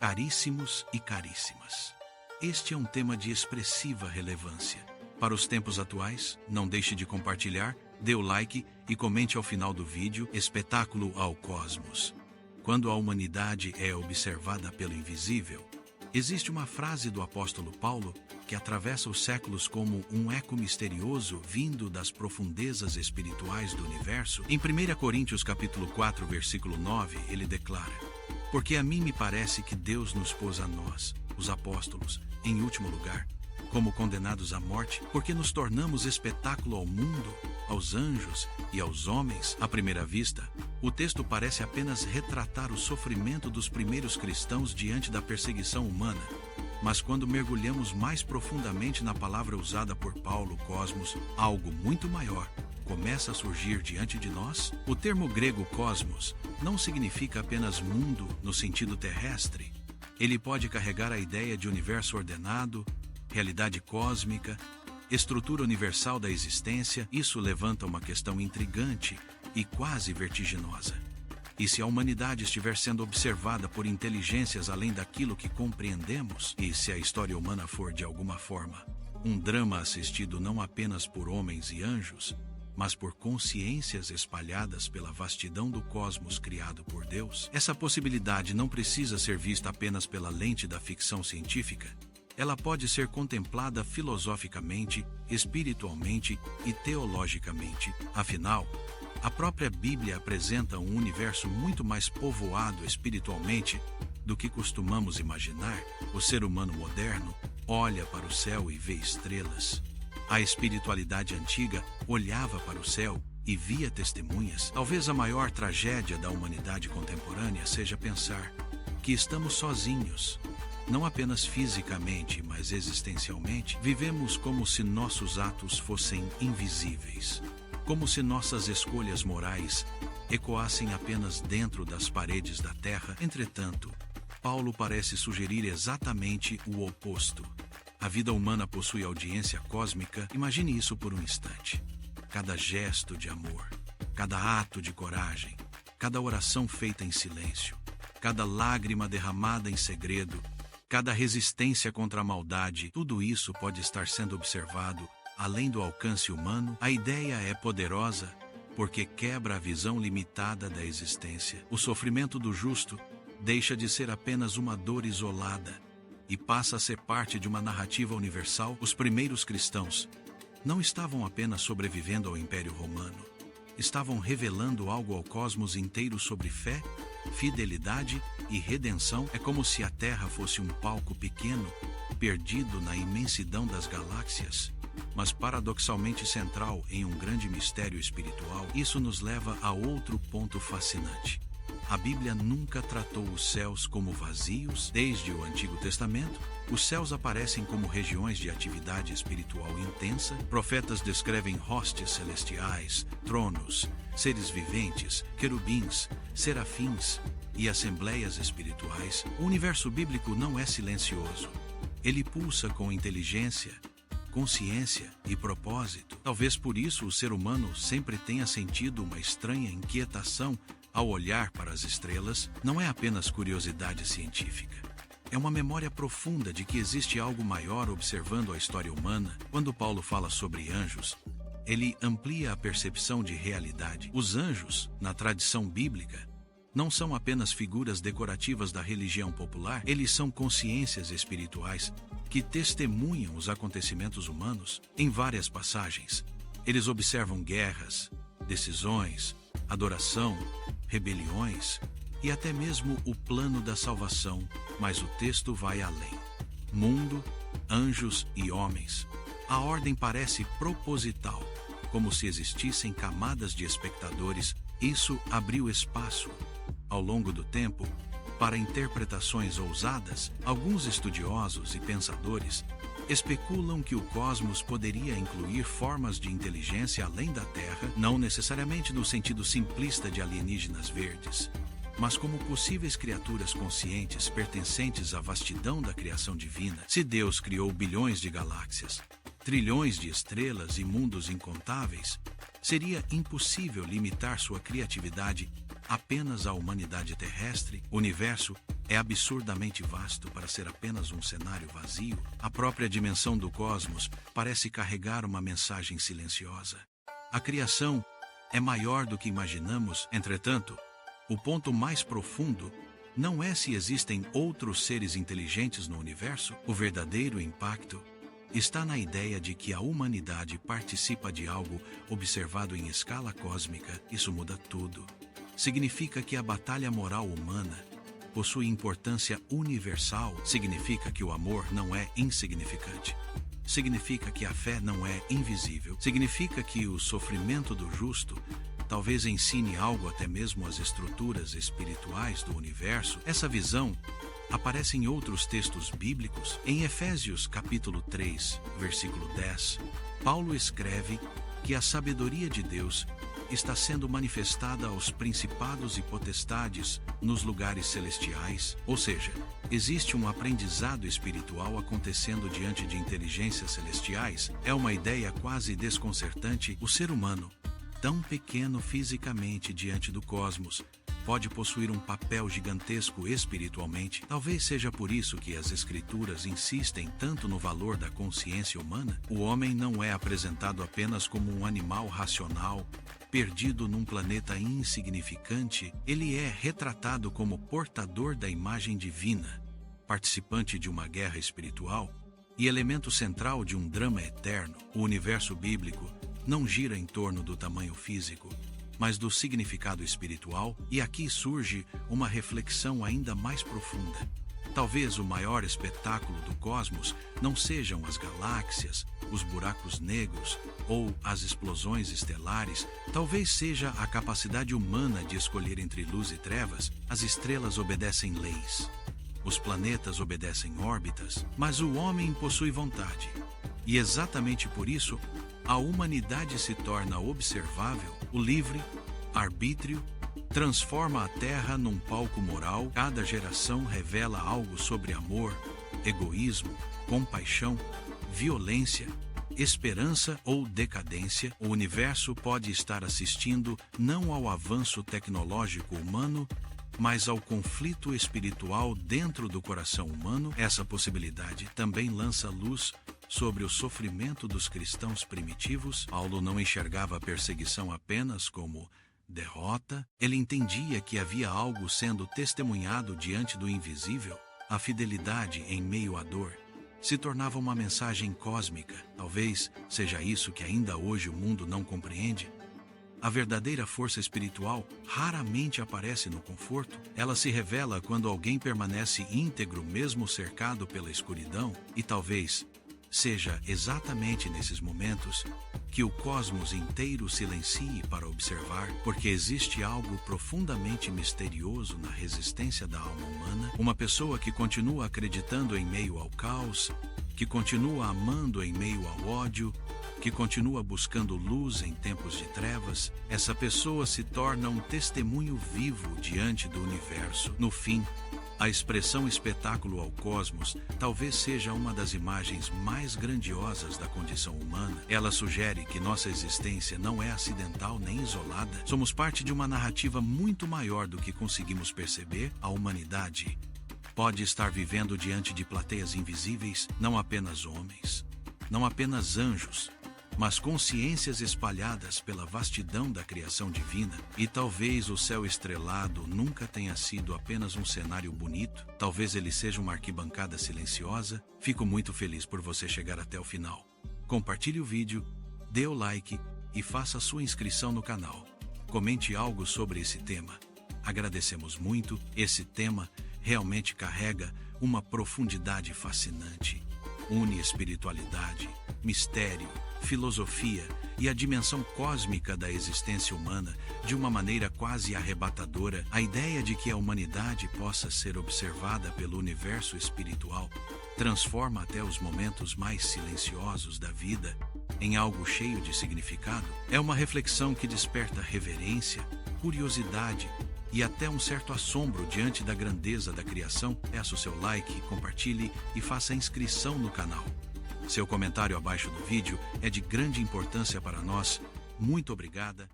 Caríssimos e caríssimas, este é um tema de expressiva relevância. Para os tempos atuais, não deixe de compartilhar, dê o like e comente ao final do vídeo Espetáculo ao Cosmos. Quando a humanidade é observada pelo invisível, existe uma frase do apóstolo Paulo que atravessa os séculos como um eco misterioso vindo das profundezas espirituais do universo. Em 1 Coríntios capítulo 4, versículo 9, ele declara: "Porque a mim me parece que Deus nos pôs a nós, os apóstolos, em último lugar, como condenados à morte, porque nos tornamos espetáculo ao mundo, aos anjos e aos homens." À primeira vista, o texto parece apenas retratar o sofrimento dos primeiros cristãos diante da perseguição humana. Mas quando mergulhamos mais profundamente na palavra usada por Paulo, cosmos, algo muito maior começa a surgir diante de nós. O termo grego cosmos não significa apenas mundo no sentido terrestre. Ele pode carregar a ideia de universo ordenado, realidade cósmica, estrutura universal da existência. Isso levanta uma questão intrigante e quase vertiginosa. E se a humanidade estiver sendo observada por inteligências além daquilo que compreendemos? E se a história humana for, de alguma forma, um drama assistido não apenas por homens e anjos, mas por consciências espalhadas pela vastidão do cosmos criado por Deus? Essa possibilidade não precisa ser vista apenas pela lente da ficção científica. Ela pode ser contemplada filosoficamente, espiritualmente e teologicamente. Afinal, a própria Bíblia apresenta um universo muito mais povoado espiritualmente do que costumamos imaginar. O ser humano moderno olha para o céu e vê estrelas. A espiritualidade antiga olhava para o céu e via testemunhas. Talvez a maior tragédia da humanidade contemporânea seja pensar que estamos sozinhos. Não apenas fisicamente, mas existencialmente. Vivemos como se nossos atos fossem invisíveis. Como se nossas escolhas morais ecoassem apenas dentro das paredes da Terra. Entretanto, Paulo parece sugerir exatamente o oposto. A vida humana possui audiência cósmica. Imagine isso por um instante. Cada gesto de amor, cada ato de coragem, cada oração feita em silêncio, cada lágrima derramada em segredo, cada resistência contra a maldade, tudo isso pode estar sendo observado além do alcance humano. A ideia é poderosa porque quebra a visão limitada da existência. O sofrimento do justo deixa de ser apenas uma dor isolada e passa a ser parte de uma narrativa universal. Os primeiros cristãos não estavam apenas sobrevivendo ao Império Romano, estavam revelando algo ao cosmos inteiro sobre fé, fidelidade e redenção. É como se a Terra fosse um palco pequeno, perdido na imensidão das galáxias, mas paradoxalmente central em um grande mistério espiritual. Isso nos leva a outro ponto fascinante. A Bíblia nunca tratou os céus como vazios. Desde o Antigo Testamento, os céus aparecem como regiões de atividade espiritual intensa. Profetas descrevem hostes celestiais, tronos, seres viventes, querubins, serafins e assembleias espirituais. O universo bíblico não é silencioso. Ele pulsa com inteligência, consciência e propósito. Talvez por isso o ser humano sempre tenha sentido uma estranha inquietação ao olhar para as estrelas. Não é apenas curiosidade científica. É uma memória profunda de que existe algo maior observando a história humana. Quando Paulo fala sobre anjos, ele amplia a percepção de realidade. Os anjos, na tradição bíblica, não são apenas figuras decorativas da religião popular. Eles são consciências espirituais que testemunham os acontecimentos humanos. Em várias passagens, eles observam guerras, decisões, adoração, rebeliões e até mesmo o plano da salvação. Mas o texto vai além. Mundo, anjos e homens. A ordem parece proposital, como se existissem camadas de espectadores. Isso abriu espaço, ao longo do tempo, para interpretações ousadas. Alguns estudiosos e pensadores especulam que o cosmos poderia incluir formas de inteligência além da Terra, não necessariamente no sentido simplista de alienígenas verdes, mas como possíveis criaturas conscientes pertencentes à vastidão da criação divina. Se Deus criou bilhões de galáxias, trilhões de estrelas e mundos incontáveis, seria impossível limitar sua criatividade apenas a humanidade terrestre, o universo é absurdamente vasto para ser apenas um cenário vazio. A própria dimensão do cosmos parece carregar uma mensagem silenciosa. A criação é maior do que imaginamos, entretanto, o ponto mais profundo não é se existem outros seres inteligentes no universo. O verdadeiro impacto está na ideia de que a humanidade participa de algo observado em escala cósmica. Isso muda tudo. Significa que a batalha moral humana possui importância universal. Significa que o amor não é insignificante. Significa que a fé não é invisível. Significa que o sofrimento do justo talvez ensine algo até mesmo às estruturas espirituais do universo. Essa visão aparece em outros textos bíblicos. Em Efésios capítulo 3, versículo 10, Paulo escreve que a sabedoria de Deus está sendo manifestada aos principados e potestades nos lugares celestiais. Ou seja, existe um aprendizado espiritual acontecendo diante de inteligências celestiais. É uma ideia quase desconcertante. O ser humano, tão pequeno fisicamente diante do cosmos, pode possuir um papel gigantesco espiritualmente. Talvez seja por isso que as Escrituras insistem tanto no valor da consciência humana. O homem não é apresentado apenas como um animal racional, perdido num planeta insignificante. Ele é retratado como portador da imagem divina, participante de uma guerra espiritual e elemento central de um drama eterno. O universo bíblico não gira em torno do tamanho físico, mas do significado espiritual, e aqui surge uma reflexão ainda mais profunda. Talvez o maior espetáculo do cosmos não sejam as galáxias, os buracos negros ou as explosões estelares. Talvez seja a capacidade humana de escolher entre luz e trevas. As estrelas obedecem leis, os planetas obedecem órbitas, mas o homem possui vontade. E exatamente por isso, a humanidade se torna observável. O livre arbítrio transforma a Terra num palco moral. Cada geração revela algo sobre amor, egoísmo, compaixão, violência, esperança ou decadência. O universo pode estar assistindo não ao avanço tecnológico humano, mas ao conflito espiritual dentro do coração humano. Essa possibilidade também lança luz sobre o sofrimento dos cristãos primitivos. Paulo não enxergava a perseguição apenas como derrota. Ele entendia que havia algo sendo testemunhado diante do invisível. A fidelidade em meio à dor se tornava uma mensagem cósmica. Talvez seja isso que ainda hoje o mundo não compreende. A verdadeira força espiritual raramente aparece no conforto. Ela se revela quando alguém permanece íntegro mesmo cercado pela escuridão. E talvez seja exatamente nesses momentos que o cosmos inteiro silencie para observar, porque existe algo profundamente misterioso na resistência da alma humana. Uma pessoa que continua acreditando em meio ao caos, que continua amando em meio ao ódio, que continua buscando luz em tempos de trevas. Essa pessoa se torna um testemunho vivo diante do universo. No fim, a expressão espetáculo ao cosmos talvez seja uma das imagens mais grandiosas da condição humana. Ela sugere que nossa existência não é acidental nem isolada. Somos parte de uma narrativa muito maior do que conseguimos perceber. A humanidade pode estar vivendo diante de plateias invisíveis, não apenas homens, não apenas anjos, mas consciências espalhadas pela vastidão da criação divina. E talvez o céu estrelado nunca tenha sido apenas um cenário bonito. Talvez ele seja uma arquibancada silenciosa. Fico muito feliz por você chegar até o final. Compartilhe o vídeo, dê o like e faça a sua inscrição no canal. Comente algo sobre esse tema. Agradecemos muito. Esse tema realmente carrega uma profundidade fascinante. Une espiritualidade, mistério, filosofia e a dimensão cósmica da existência humana de uma maneira quase arrebatadora. A ideia de que a humanidade possa ser observada pelo universo espiritual transforma até os momentos mais silenciosos da vida em algo cheio de significado. É uma reflexão que desperta reverência, curiosidade e até um certo assombro diante da grandeza da criação. Peço seu like, compartilhe e faça a inscrição no canal. Seu comentário abaixo do vídeo é de grande importância para nós. Muito obrigada.